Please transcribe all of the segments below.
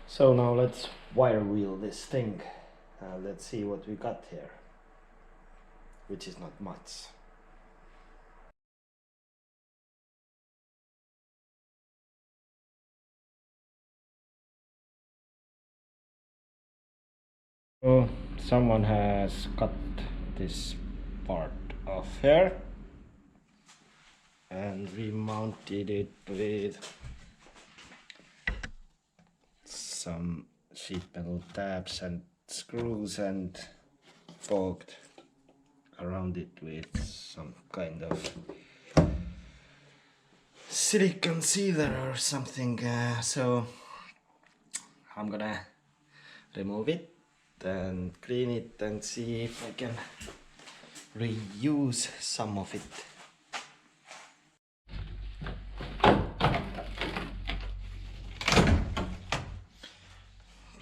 So now let's wire wheel this thing. Let's see what we got here, which is not much. So someone has cut this part off here and remounted it with some sheet metal tabs and screws and forked around it with some kind of silicone sealer or something. So I'm gonna remove it and clean it and see if I can reuse some of it.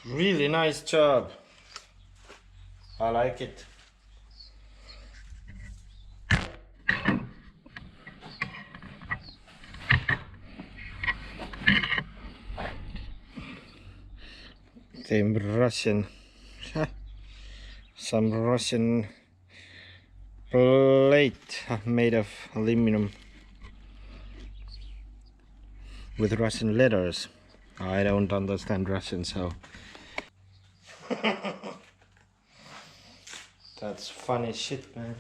Really nice job. I like it. Some Russian plate made of aluminum with Russian letters. I don't understand Russian, so that's funny shit, man.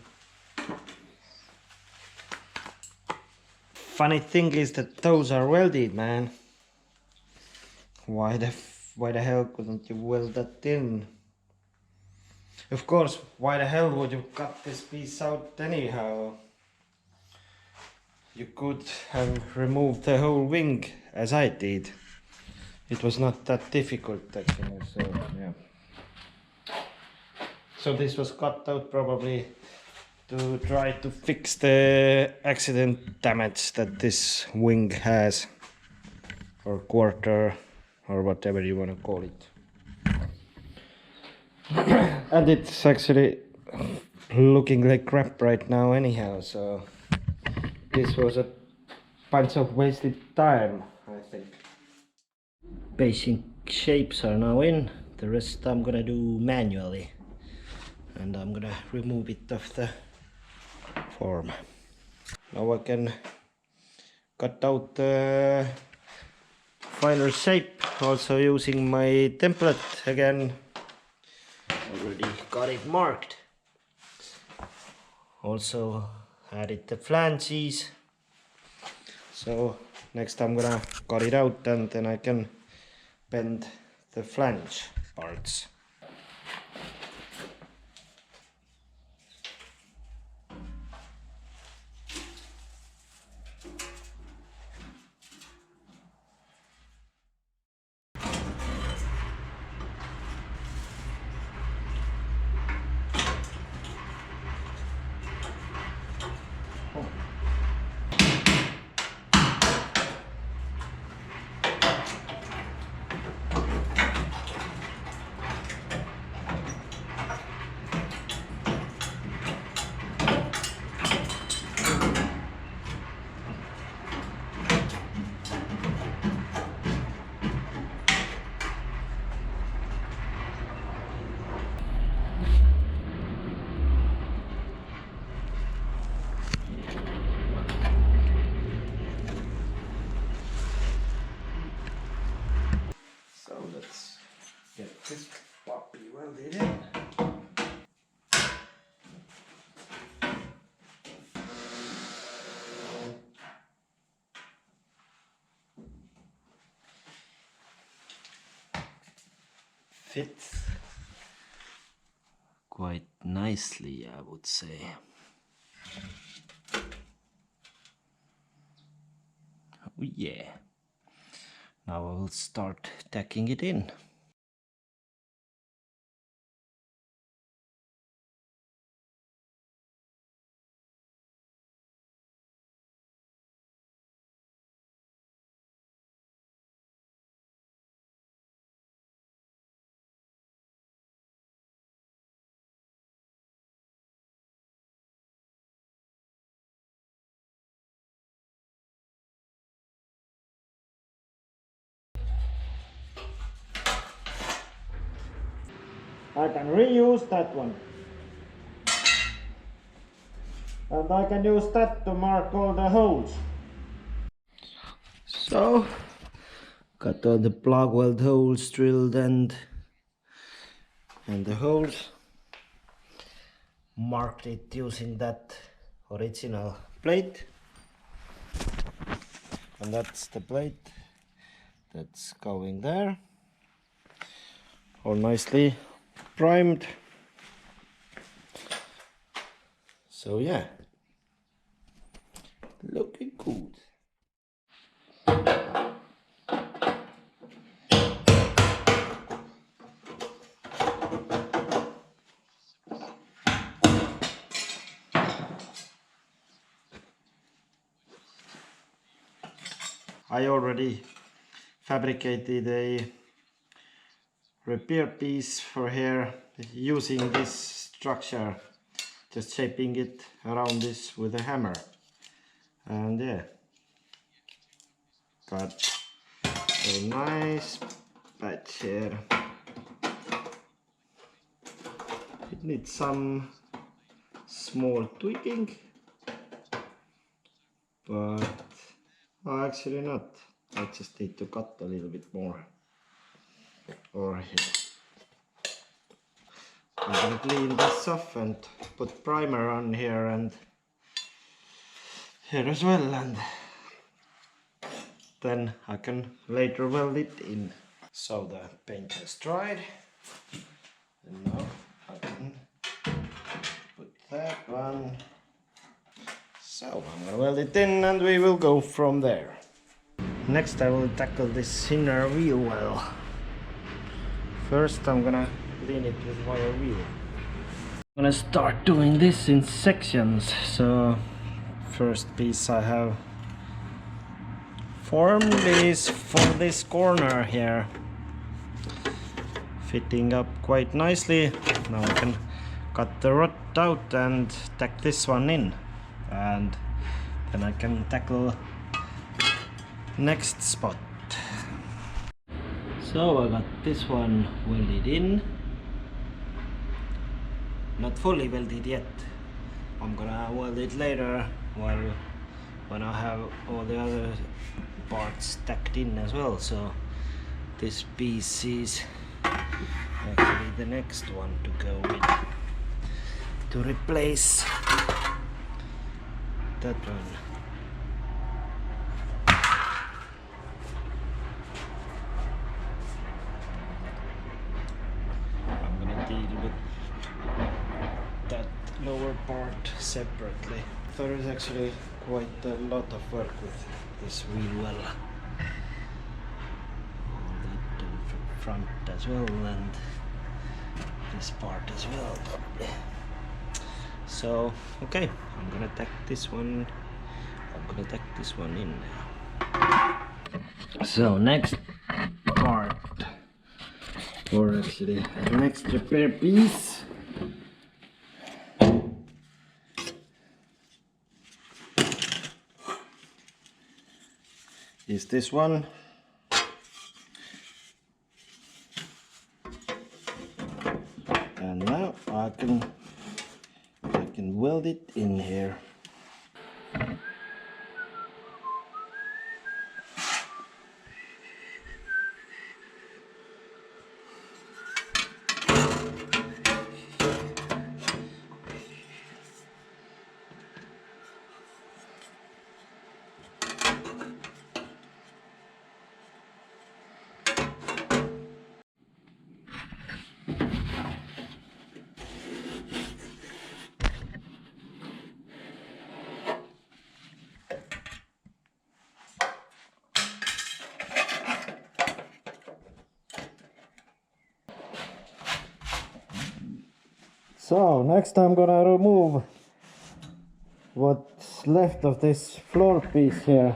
Funny thing is that those are welded, man. Why the hell couldn't you weld that in? Of course, why the hell would you cut this piece out anyhow? You could have removed the whole wing as I did. It was not that difficult actually, so yeah. So this was cut out probably to try to fix the accident damage that this wing has, or quarter, or whatever you want to call it. And it's actually looking like crap right now anyhow, so this was a bunch of wasted time, I think. Basic shapes are now in, the rest I'm gonna do manually, and I'm gonna remove it off the form. Now I can cut out the final shape also using my template again. Already got it marked. Also added the flanges. So next I'm gonna cut it out and then I can bend the flange parts. So let's get this puppy welded in. Fits quite nicely, I would say. Oh yeah. Now I will start tacking it in. I can reuse that one. And I can use that to mark all the holes. So, got all the plug weld holes drilled and the holes. Marked it using that original plate. And that's the plate that's going there. All nicely primed. So yeah, looking good. I already fabricated a repair piece for here using this structure, just shaping it around this with a hammer. And yeah, got a nice patch here. It needs some small tweaking, but actually not. I just need to cut a little bit more. Or here. I'm gonna clean this off and put primer on here and here as well, and then I can later weld it in. So the paint has dried, and now I can put that one. So I'm gonna weld it in and we will go from there. Next I will tackle this inner wheel well. First I'm gonna clean it with wire wheel. I'm gonna start doing this in sections. So first piece I have formed is for this corner here, fitting up quite nicely. Now I can cut the rod out and tack this one in, and then I can tackle next spot. So I got this one welded in, not fully welded yet. I'm gonna weld it later when I have all the other parts tacked in as well. So this piece is actually the next one to go with, to replace that one. I'm gonna deal with that lower part separately. There is actually quite a lot of work with this wheel well. All that from front as well, and this part as well probably. So okay, I'm gonna tack this one in now. So next part, or actually next repair piece, is this one. And now I can weld it in here. So next I'm gonna remove what's left of this floor piece here.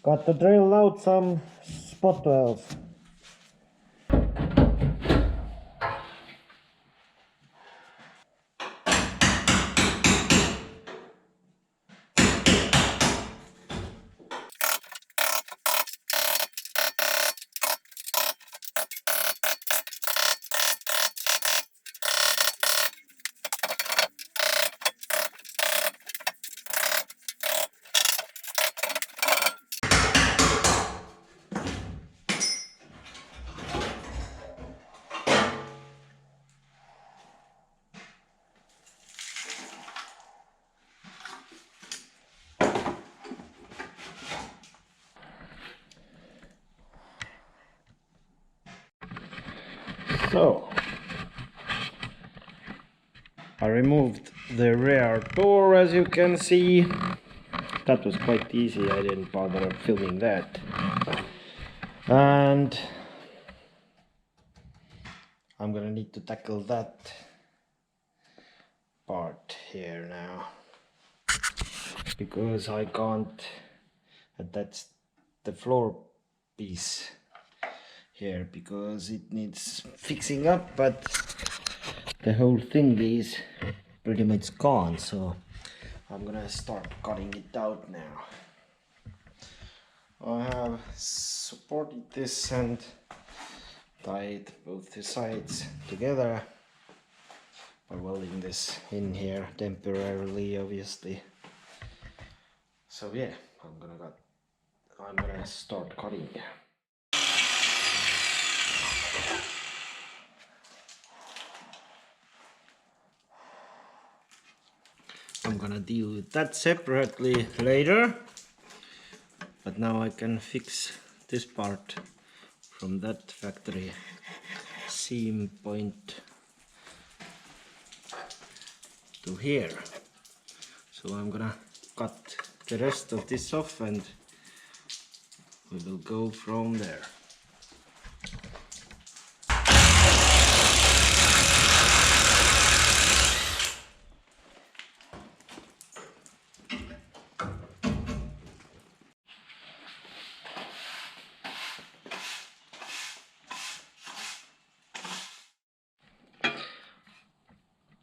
Got to drill out some spot welds. So I removed the rear door, as you can see. That was quite easy, I didn't bother filming that. And I'm gonna need to tackle that part here now, because I can't attach the floor piece here because it needs fixing up, but the whole thing is pretty much gone, so I'm gonna start cutting it out now. I have supported this and tied both the sides together by welding this in here temporarily, obviously. So yeah, I'm gonna start cutting. I'm gonna deal with that separately later, but now I can fix this part from that factory seam point to here. So I'm gonna cut the rest of this off and we will go from there.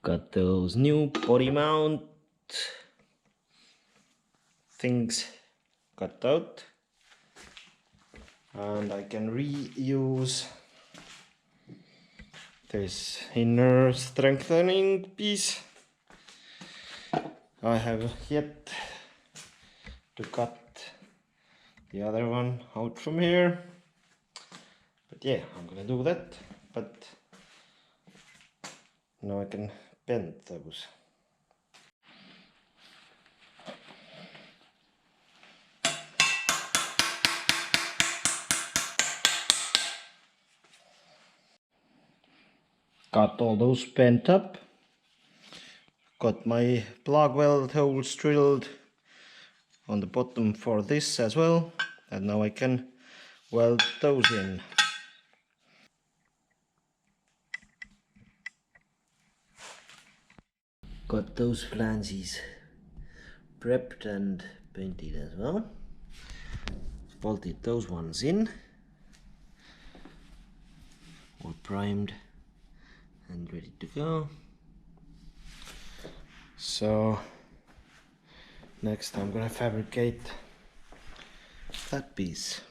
Got those new body mount things cut out, and I can reuse this inner strengthening piece. I have yet to cut the other one out from here, but yeah, I'm gonna do that. But now I can bend those. Got all those bent up. Got my plug weld holes drilled on the bottom for this as well, and now I can weld those in. Got those flanges prepped and painted as well. Bolted those ones in, all primed and ready to go. So next I'm gonna fabricate that piece.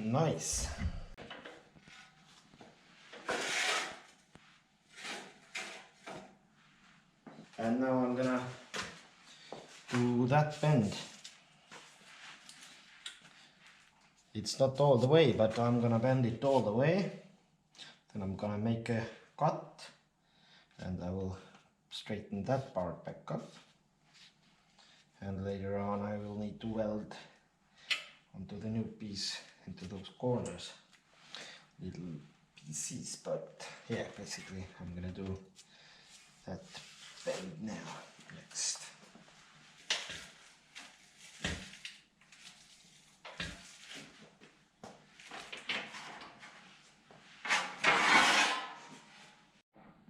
Nice. And now I'm gonna do that bend. It's not all the way, but I'm gonna bend it all the way. Then I'm gonna make a cut and I will straighten that part back up. And later on I will need to weld onto the new piece into those corners. Little pieces, but yeah, basically I'm gonna do that bend now next.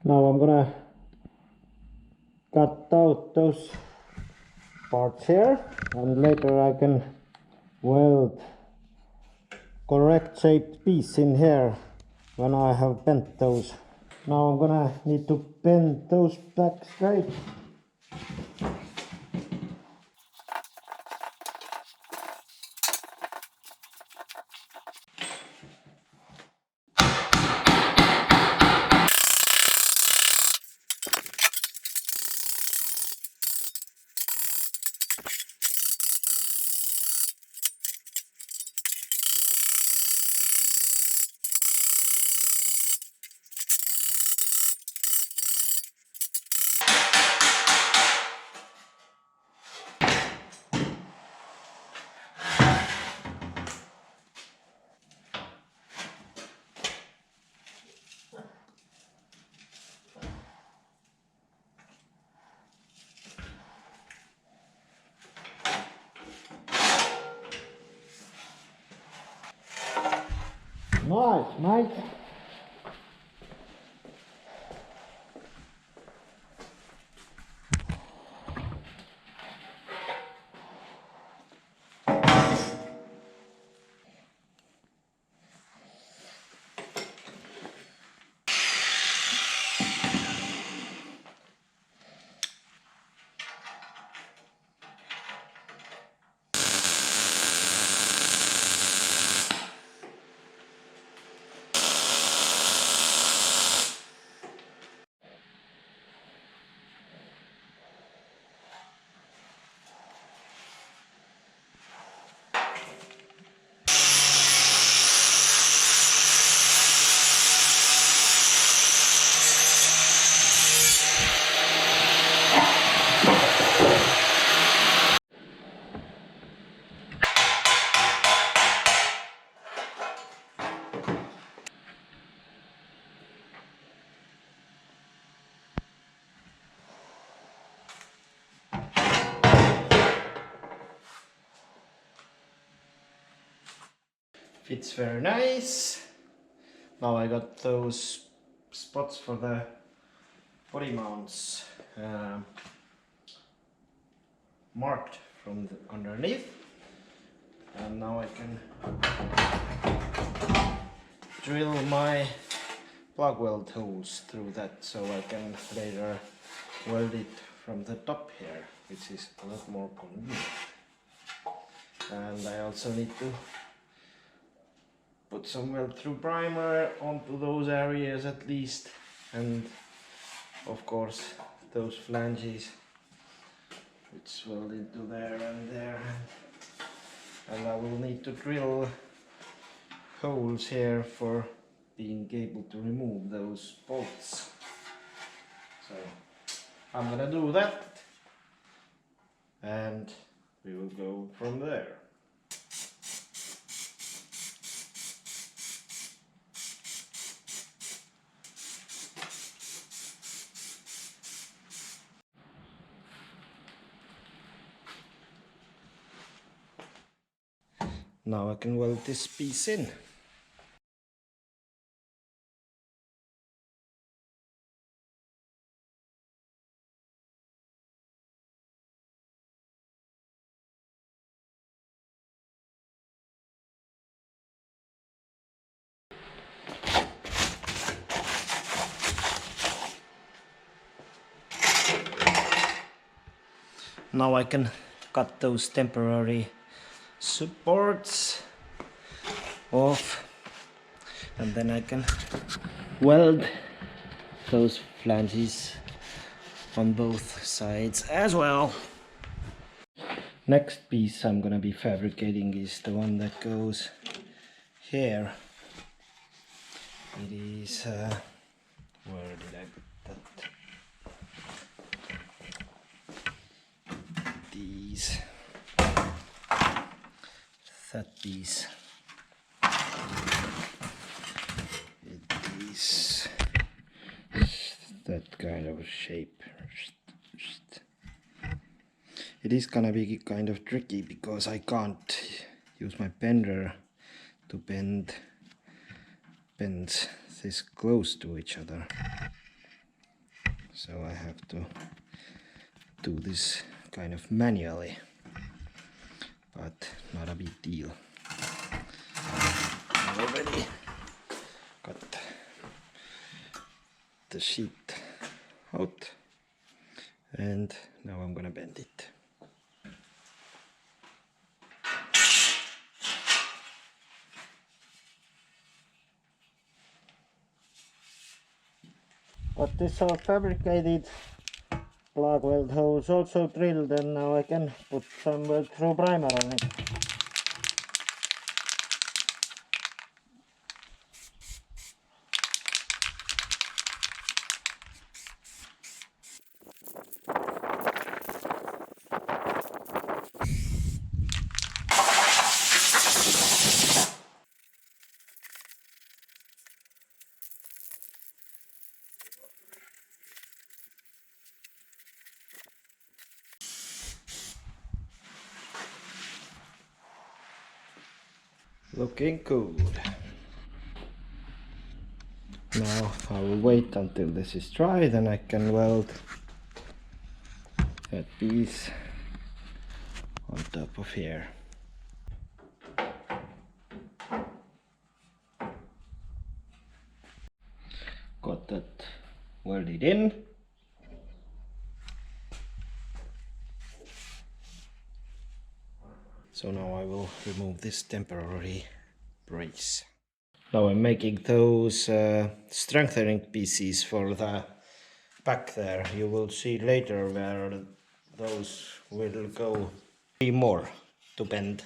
Now I'm gonna cut out those parts here, and later I can weld correct shaped piece in here when I have bent those. Now I'm gonna need to bend those back straight. Nice, mate. Fits very nice. Now I got those spots for the body mounts marked from the underneath, and now I can drill my plug weld holes through that, so I can later weld it from the top here, which is a lot more convenient. And I also need to put some weld through primer onto those areas at least, and of course those flanges which weld into there and there, and I will need to drill holes here for being able to remove those bolts. So I'm gonna do that and we will go from there. Now I can weld this piece in. Now I can cut those temporary supports off, and then I can weld those flanges on both sides as well. Next piece I'm gonna be fabricating is the one that goes here. It is where did I put that? That piece. It of shape. It is gonna be kind of tricky because I can't use my bender to bend pins this close to each other. So I have to do this kind of manually, but not a big deal. I already got the sheet out and now I'm gonna bend it. But this all fabricated plug weld hose also drilled, and now I can put some weld through primer on it. Looking good. Now I will wait until this is dry, then I can weld that piece on top of here. Got that welded in. So now I will remove this temporary brace. Now I'm making those strengthening pieces for the back there. You will see later where those will go. 3 more to bend.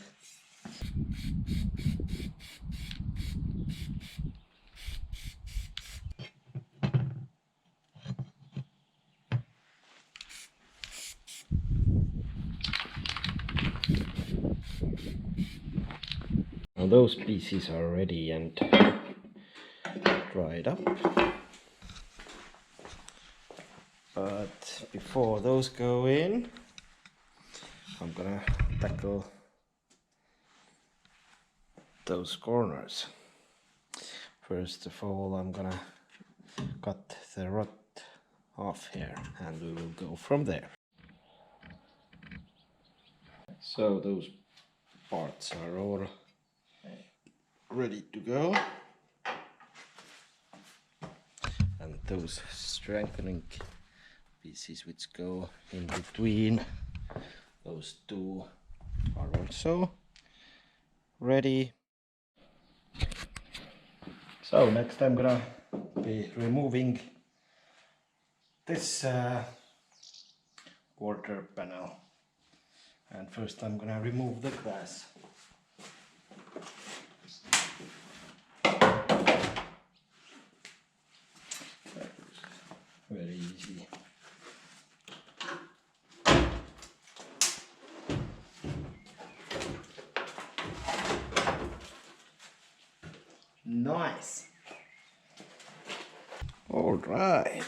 Now those pieces are ready and dried up. But before those go in, I'm gonna tackle those corners. First of all, I'm gonna cut the rod off here and we will go from there. So those parts are all ready to go, and those strengthening pieces which go in between those two are also ready. So next I'm gonna be removing this quarter panel, and first I'm gonna remove the glass. Very easy. Nice. All right.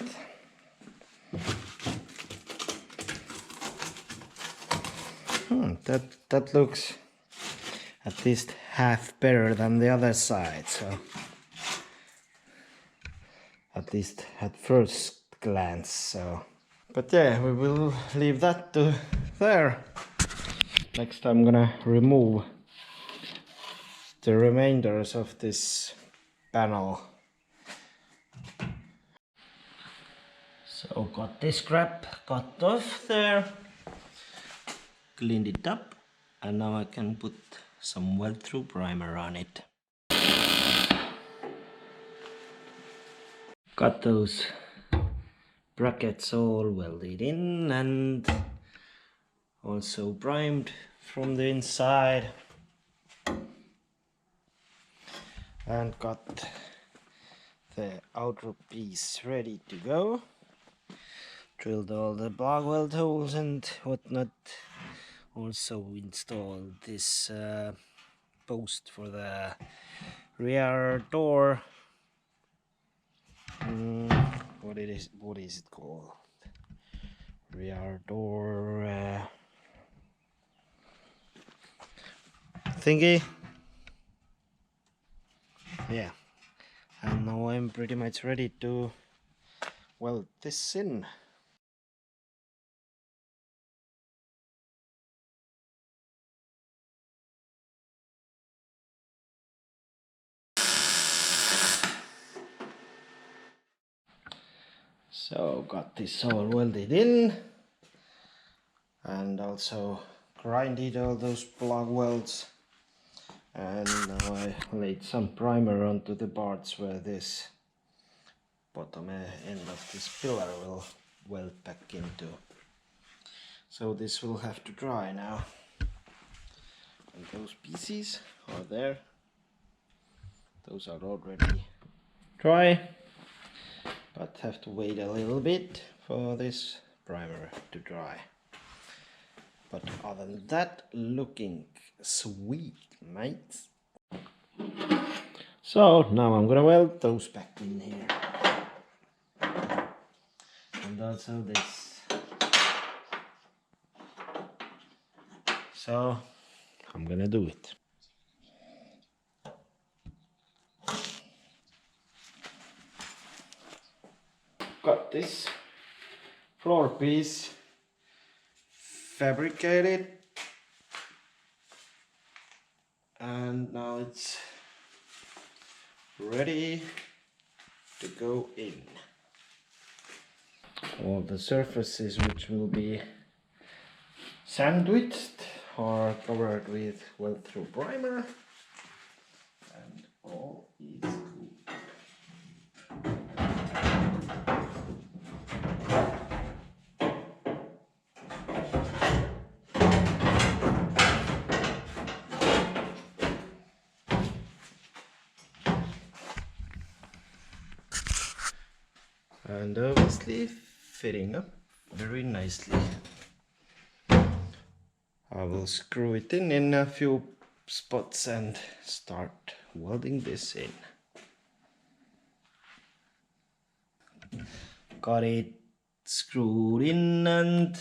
That looks at least half better than the other side. So at least at first glance. So, but yeah, we will leave that to there. Next, I'm gonna remove the remainders of this panel. So got this crap cut off there, cleaned it up, and now I can put some weld through primer on it. Got those brackets all welded in and also primed from the inside, and got the outer piece ready to go. Drilled all the plug weld holes and whatnot. Also installed this post for the rear door. What did what is it called? Rear door thingy. Yeah, and now I'm pretty much ready to weld this in. So got this all welded in, and also grinded all those plug welds, and now I laid some primer onto the parts where this bottom end of this pillar will weld back into. So this will have to dry now, and those pieces are there. Those are already dry, but have to wait a little bit for this primer to dry. But other than that, looking sweet, mates. So now I'm gonna weld those back in here. And also this. So I'm gonna do it. Got this floor piece fabricated, and now it's ready to go in. All the surfaces which will be sandwiched are covered with weld-through primer, and all is good. And obviously fitting up very nicely. I will screw it in a few spots and start welding this in. Got it screwed in, and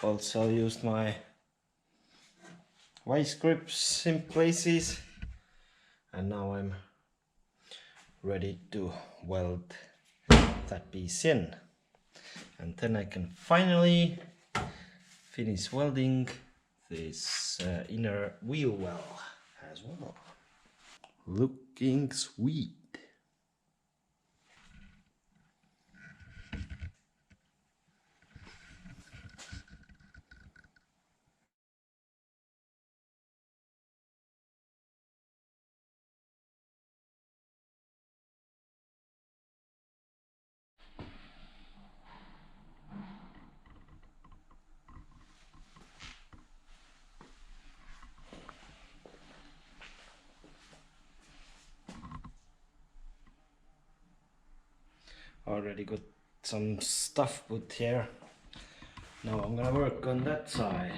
also used my vice grips in places, and now I'm ready to weld that piece in, and then I can finally finish welding this inner wheel well as well. Looking sweet. Already got some stuff put here. Now I'm gonna work on that side.